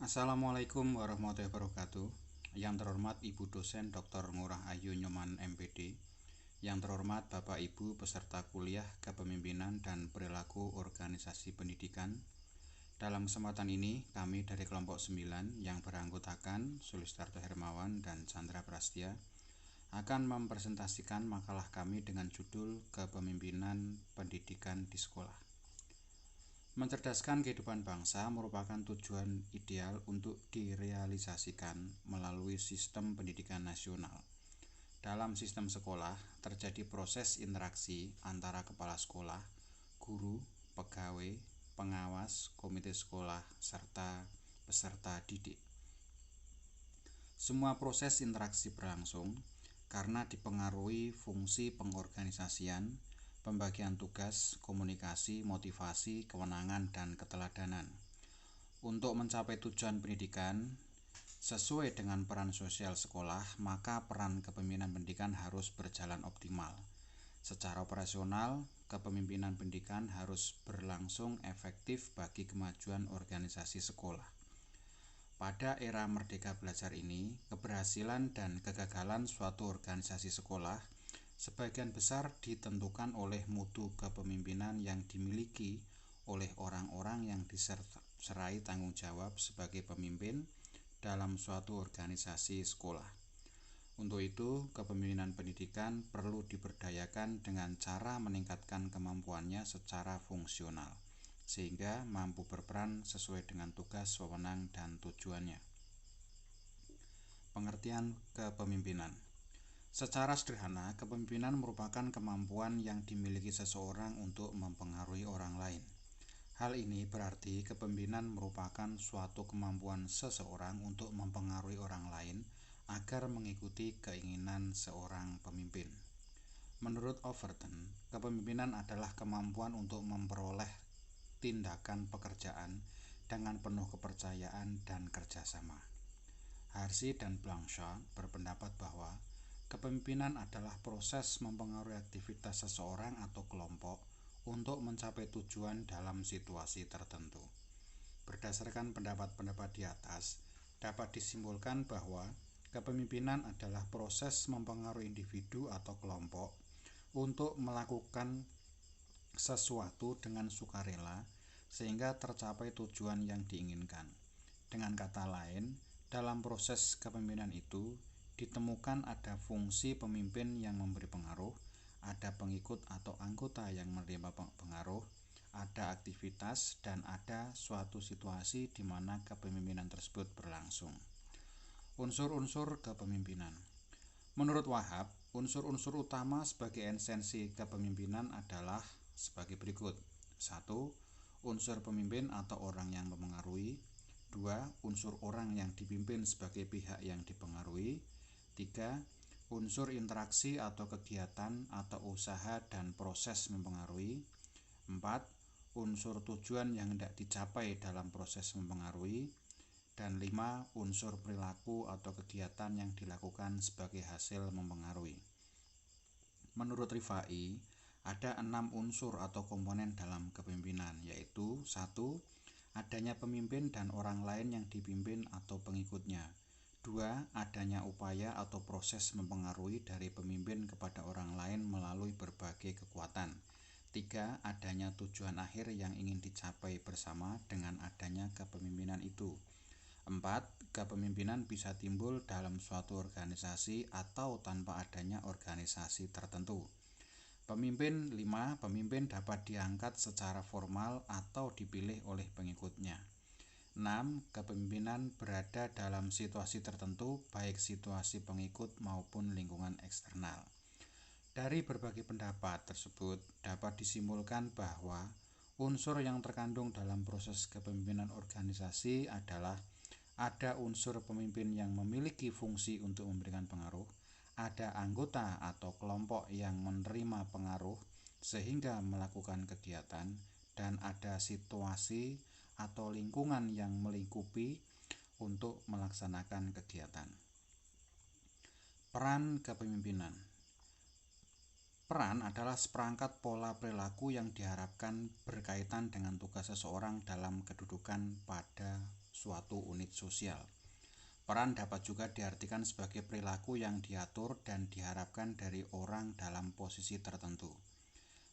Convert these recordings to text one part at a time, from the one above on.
Assalamualaikum warahmatullahi wabarakatuh. Yang terhormat Ibu dosen Dr. Ngurah Ayu Nyoman MPD. Yang terhormat Bapak Ibu peserta kuliah Kepemimpinan dan Perilaku Organisasi Pendidikan. Dalam kesempatan ini, kami dari kelompok 9 yang beranggotakan Sulistarto Hermawan dan Chandra Prastia akan mempresentasikan makalah kami dengan judul Kepemimpinan Pendidikan di Sekolah. Mencerdaskan kehidupan bangsa merupakan tujuan ideal untuk direalisasikan melalui sistem pendidikan nasional. Dalam sistem sekolah, terjadi proses interaksi antara kepala sekolah, guru, pegawai, pengawas, komite sekolah, serta peserta didik. Semua proses interaksi berlangsung karena dipengaruhi fungsi pengorganisasian, pembagian tugas, komunikasi, motivasi, kewenangan, dan keteladanan. Untuk mencapai tujuan pendidikan sesuai dengan peran sosial sekolah, maka peran kepemimpinan pendidikan harus berjalan optimal. Secara operasional, kepemimpinan pendidikan harus berlangsung efektif bagi kemajuan organisasi sekolah. Pada era merdeka belajar ini, keberhasilan dan kegagalan suatu organisasi sekolah sebagian besar ditentukan oleh mutu kepemimpinan yang dimiliki oleh orang-orang yang diserai tanggung jawab sebagai pemimpin dalam suatu organisasi sekolah. Untuk itu, kepemimpinan pendidikan perlu diberdayakan dengan cara meningkatkan kemampuannya secara fungsional, sehingga mampu berperan sesuai dengan tugas, wewenang, dan tujuannya. Pengertian kepemimpinan. Secara sederhana, kepemimpinan merupakan kemampuan yang dimiliki seseorang untuk mempengaruhi orang lain. Hal ini berarti kepemimpinan merupakan suatu kemampuan seseorang untuk mempengaruhi orang lain agar mengikuti keinginan seorang pemimpin. Menurut Overton, kepemimpinan adalah kemampuan untuk memperoleh tindakan pekerjaan dengan penuh kepercayaan dan kerjasama. Harsi dan Blanchard berpendapat bahwa kepemimpinan adalah proses mempengaruhi aktivitas seseorang atau kelompok untuk mencapai tujuan dalam situasi tertentu. Berdasarkan pendapat-pendapat di atas, dapat disimpulkan bahwa kepemimpinan adalah proses mempengaruhi individu atau kelompok untuk melakukan sesuatu dengan sukarela sehingga tercapai tujuan yang diinginkan. Dengan kata lain, dalam proses kepemimpinan itu ditemukan ada fungsi pemimpin yang memberi pengaruh, ada pengikut atau anggota yang menerima pengaruh, ada aktivitas, dan ada suatu situasi di mana kepemimpinan tersebut berlangsung. Unsur-unsur kepemimpinan. Menurut Wahab, unsur-unsur utama sebagai esensi kepemimpinan adalah sebagai berikut. 1. Unsur pemimpin atau orang yang mempengaruhi. 2. Unsur orang yang dipimpin sebagai pihak yang dipengaruhi. 3. Unsur interaksi atau kegiatan atau usaha dan proses mempengaruhi. 4. Unsur tujuan yang hendak dicapai dalam proses mempengaruhi. Dan 5. Unsur perilaku atau kegiatan yang dilakukan sebagai hasil mempengaruhi. Menurut Rifai, ada 6 unsur atau komponen dalam kepemimpinan, yaitu 1. Adanya pemimpin dan orang lain yang dipimpin atau pengikutnya. 2. Adanya upaya atau proses mempengaruhi dari pemimpin kepada orang lain melalui berbagai kekuatan. 3. Adanya tujuan akhir yang ingin dicapai bersama dengan adanya kepemimpinan itu. 4. Kepemimpinan bisa timbul dalam suatu organisasi atau tanpa adanya organisasi tertentu. Pemimpin 5. Pemimpin dapat diangkat secara formal atau dipilih oleh pengikutnya. 6. Kepemimpinan berada dalam situasi tertentu, baik situasi pengikut maupun lingkungan eksternal. Dari berbagai pendapat tersebut, dapat disimpulkan bahwa unsur yang terkandung dalam proses kepemimpinan organisasi adalah ada unsur pemimpin yang memiliki fungsi untuk memberikan pengaruh, ada anggota atau kelompok yang menerima pengaruh sehingga melakukan kegiatan, dan ada situasi atau lingkungan yang melingkupi untuk melaksanakan kegiatan. Peran kepemimpinan. Peran adalah seperangkat pola perilaku yang diharapkan berkaitan dengan tugas seseorang dalam kedudukan pada suatu unit sosial. Peran dapat juga diartikan sebagai perilaku yang diatur dan diharapkan dari orang dalam posisi tertentu.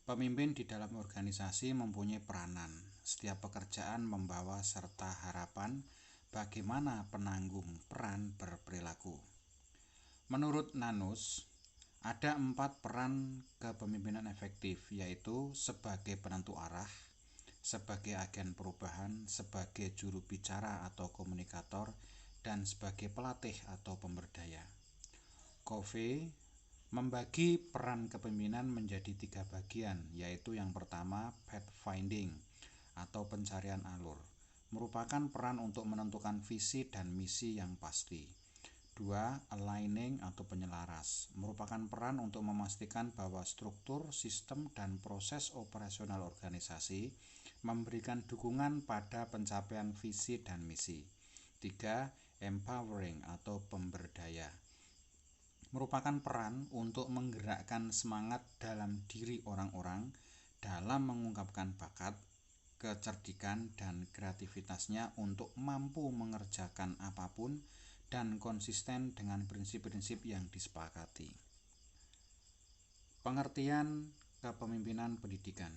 Pemimpin di dalam organisasi mempunyai peranan. Setiap pekerjaan membawa serta harapan bagaimana penanggung peran berperilaku. Menurut Nanus, ada 4 peran kepemimpinan efektif, yaitu sebagai penentu arah, sebagai agen perubahan, sebagai juru bicara atau komunikator, dan sebagai pelatih atau pemberdaya. Covey membagi peran kepemimpinan menjadi 3 bagian, yaitu yang pertama pathfinding atau pencarian alur, merupakan peran untuk menentukan visi dan misi yang pasti. 2. Aligning atau penyelaras, merupakan peran untuk memastikan bahwa struktur, sistem, dan proses operasional organisasi memberikan dukungan pada pencapaian visi dan misi. 3. Empowering atau pemberdaya, merupakan peran untuk menggerakkan semangat dalam diri orang-orang dalam mengungkapkan bakat, kecerdikan, dan kreativitasnya untuk mampu mengerjakan apapun dan konsisten dengan prinsip-prinsip yang disepakati. Pengertian kepemimpinan pendidikan.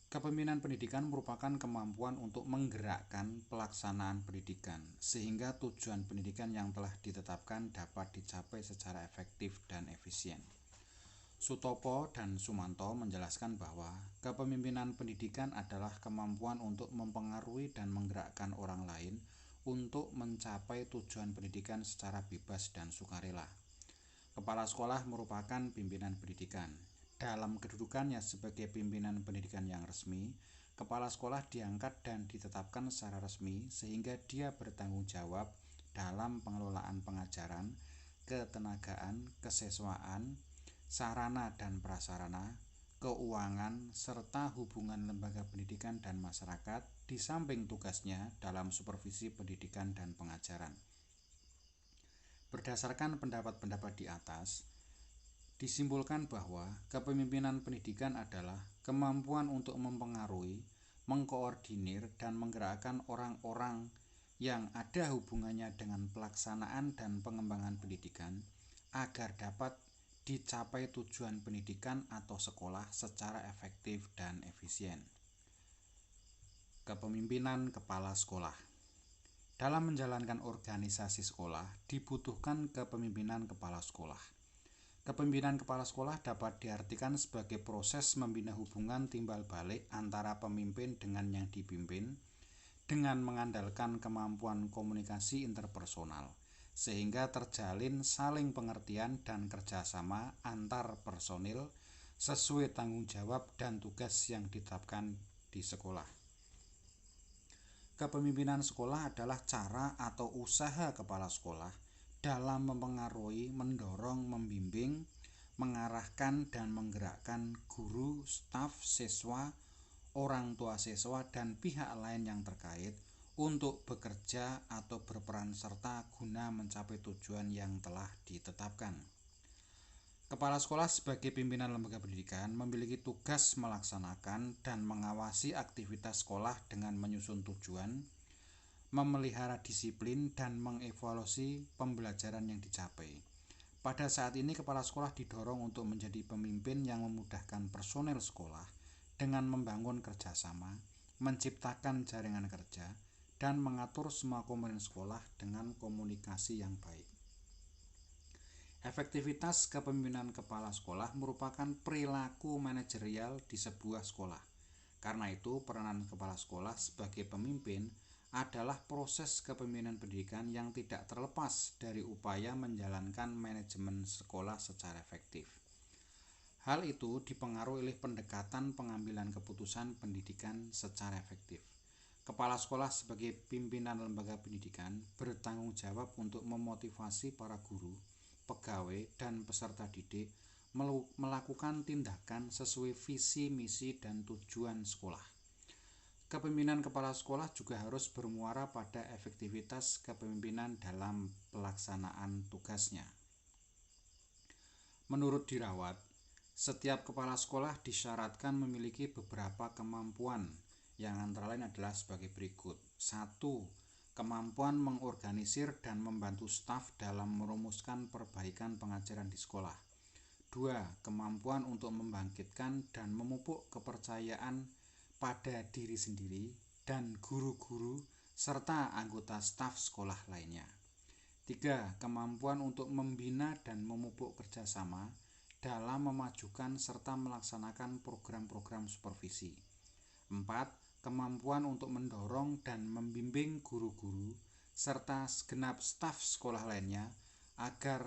Kepemimpinan pendidikan merupakan kemampuan untuk menggerakkan pelaksanaan pendidikan, sehingga tujuan pendidikan yang telah ditetapkan dapat dicapai secara efektif dan efisien. Sutopo dan Sumanto menjelaskan bahwa kepemimpinan pendidikan adalah kemampuan untuk mempengaruhi dan menggerakkan orang lain untuk mencapai tujuan pendidikan secara bebas dan sukarela. Kepala sekolah merupakan pimpinan pendidikan. Dalam kedudukannya sebagai pimpinan pendidikan yang resmi, kepala sekolah diangkat dan ditetapkan secara resmi sehingga dia bertanggung jawab dalam pengelolaan pengajaran, ketenagaan, kesiswaan, sarana dan prasarana, keuangan, serta hubungan lembaga pendidikan dan masyarakat, di samping tugasnya dalam supervisi pendidikan dan pengajaran. Berdasarkan pendapat-pendapat di atas, disimpulkan bahwa kepemimpinan pendidikan adalah kemampuan untuk mempengaruhi, mengkoordinir, dan menggerakkan orang-orang yang ada hubungannya dengan pelaksanaan dan pengembangan pendidikan agar dapat dicapai tujuan pendidikan atau sekolah secara efektif dan efisien. Kepemimpinan kepala sekolah. Dalam menjalankan organisasi sekolah, dibutuhkan kepemimpinan kepala sekolah. Kepemimpinan kepala sekolah dapat diartikan sebagai proses membina hubungan timbal balik antara pemimpin dengan yang dipimpin, dengan mengandalkan kemampuan komunikasi interpersonal, sehingga terjalin saling pengertian dan kerjasama antar personil sesuai tanggung jawab dan tugas yang ditetapkan di sekolah. Kepemimpinan sekolah adalah cara atau usaha kepala sekolah dalam mempengaruhi, mendorong, membimbing, mengarahkan, dan menggerakkan guru, staf, siswa, orang tua siswa, dan pihak lain yang terkait untuk bekerja atau berperan serta guna mencapai tujuan yang telah ditetapkan. Kepala sekolah sebagai pimpinan lembaga pendidikan memiliki tugas melaksanakan dan mengawasi aktivitas sekolah dengan menyusun tujuan, memelihara disiplin, dan mengevaluasi pembelajaran yang dicapai. Pada saat ini kepala sekolah didorong untuk menjadi pemimpin yang memudahkan personel sekolah dengan membangun kerjasama, menciptakan jaringan kerja, dan mengatur semua komponen sekolah dengan komunikasi yang baik. Efektivitas kepemimpinan kepala sekolah merupakan perilaku manajerial di sebuah sekolah. Karena itu, peranan kepala sekolah sebagai pemimpin adalah proses kepemimpinan pendidikan yang tidak terlepas dari upaya menjalankan manajemen sekolah secara efektif. Hal itu dipengaruhi oleh pendekatan pengambilan keputusan pendidikan secara efektif. Kepala sekolah sebagai pimpinan lembaga pendidikan bertanggung jawab untuk memotivasi para guru, pegawai, dan peserta didik melakukan tindakan sesuai visi, misi, dan tujuan sekolah. Kepemimpinan kepala sekolah juga harus bermuara pada efektivitas kepemimpinan dalam pelaksanaan tugasnya. Menurut Dirawat, setiap kepala sekolah disyaratkan memiliki beberapa kemampuan yang antara lain adalah sebagai berikut. 1. kemampuan mengorganisir dan membantu staf dalam merumuskan perbaikan pengajaran di sekolah. 2. Kemampuan untuk membangkitkan dan memupuk kepercayaan pada diri sendiri dan guru-guru serta anggota staf sekolah lainnya. 3. Kemampuan untuk membina dan memupuk kerjasama dalam memajukan serta melaksanakan program-program supervisi. 4. Kemampuan untuk mendorong dan membimbing guru-guru serta segenap staf sekolah lainnya agar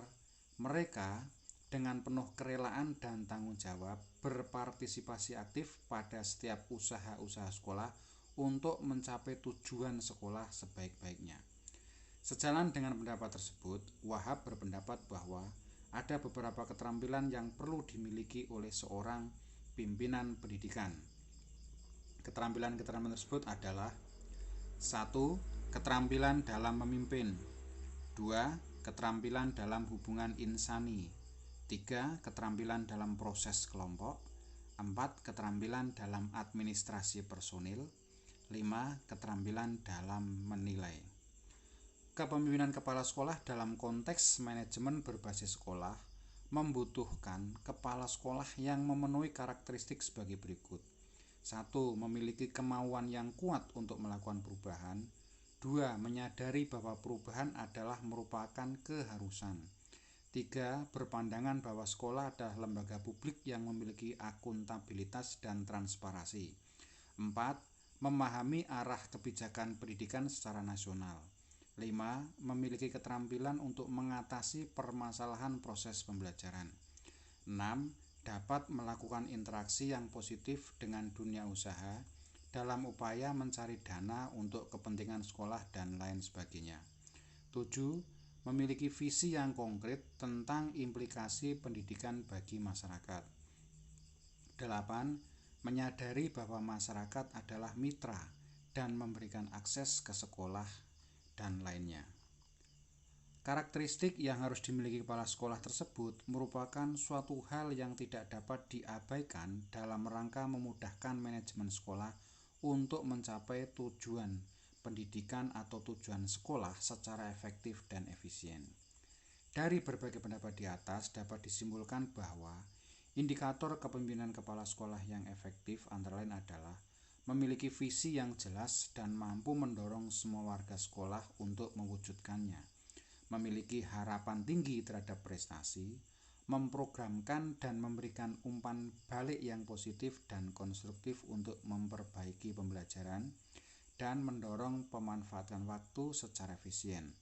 mereka dengan penuh kerelaan dan tanggung jawab berpartisipasi aktif pada setiap usaha-usaha sekolah untuk mencapai tujuan sekolah sebaik-baiknya. Sejalan dengan pendapat tersebut, Wahab berpendapat bahwa ada beberapa keterampilan yang perlu dimiliki oleh seorang pimpinan pendidikan. Keterampilan-keterampilan tersebut adalah: 1. Keterampilan dalam memimpin. 2. Keterampilan dalam hubungan insani. 3. Keterampilan dalam proses kelompok. 4. Keterampilan dalam administrasi personil. 5. Keterampilan dalam menilai. Kepemimpinan kepala sekolah dalam konteks manajemen berbasis sekolah membutuhkan kepala sekolah yang memenuhi karakteristik sebagai berikut. 1. Memiliki kemauan yang kuat untuk melakukan perubahan. 2. Menyadari bahwa perubahan adalah merupakan keharusan. 3. Berpandangan bahwa sekolah adalah lembaga publik yang memiliki akuntabilitas dan transparansi. 4. Memahami arah kebijakan pendidikan secara nasional. 5. Memiliki keterampilan untuk mengatasi permasalahan proses pembelajaran. 6. Dapat melakukan interaksi yang positif dengan dunia usaha dalam upaya mencari dana untuk kepentingan sekolah dan lain sebagainya. 7. Memiliki visi yang konkret tentang implikasi pendidikan bagi masyarakat. 8. Menyadari bahwa masyarakat adalah mitra dan memberikan akses ke sekolah dan lainnya. Karakteristik yang harus dimiliki kepala sekolah tersebut merupakan suatu hal yang tidak dapat diabaikan dalam rangka memudahkan manajemen sekolah untuk mencapai tujuan pendidikan atau tujuan sekolah secara efektif dan efisien. Dari berbagai pendapat di atas dapat disimpulkan bahwa indikator kepemimpinan kepala sekolah yang efektif antara lain adalah memiliki visi yang jelas dan mampu mendorong semua warga sekolah untuk mewujudkannya, memiliki harapan tinggi terhadap prestasi, memprogramkan dan memberikan umpan balik yang positif dan konstruktif untuk memperbaiki pembelajaran, dan mendorong pemanfaatan waktu secara efisien,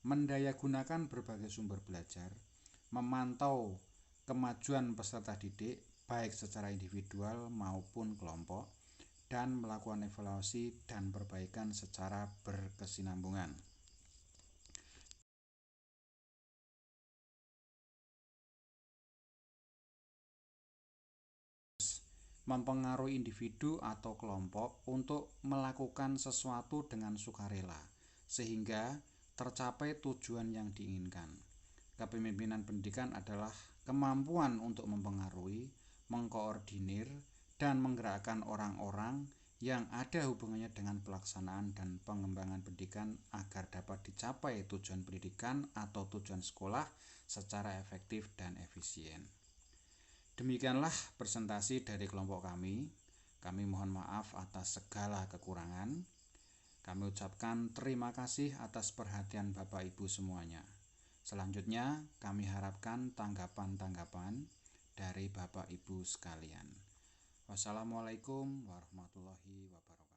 mendayagunakan berbagai sumber belajar, memantau kemajuan peserta didik baik secara individual maupun kelompok, dan melakukan evaluasi dan perbaikan secara berkesinambungan. Mempengaruhi individu atau kelompok untuk melakukan sesuatu dengan sukarela sehingga tercapai tujuan yang diinginkan. Kepemimpinan pendidikan adalah kemampuan untuk mempengaruhi, mengkoordinir, dan menggerakkan orang-orang yang ada hubungannya dengan pelaksanaan dan pengembangan pendidikan agar dapat dicapai tujuan pendidikan atau tujuan sekolah secara efektif dan efisien. Demikianlah presentasi dari kelompok kami. Kami mohon maaf atas segala kekurangan. Kami ucapkan terima kasih atas perhatian Bapak Ibu semuanya. Selanjutnya kami harapkan tanggapan-tanggapan dari Bapak Ibu sekalian. Wassalamualaikum warahmatullahi wabarakatuh.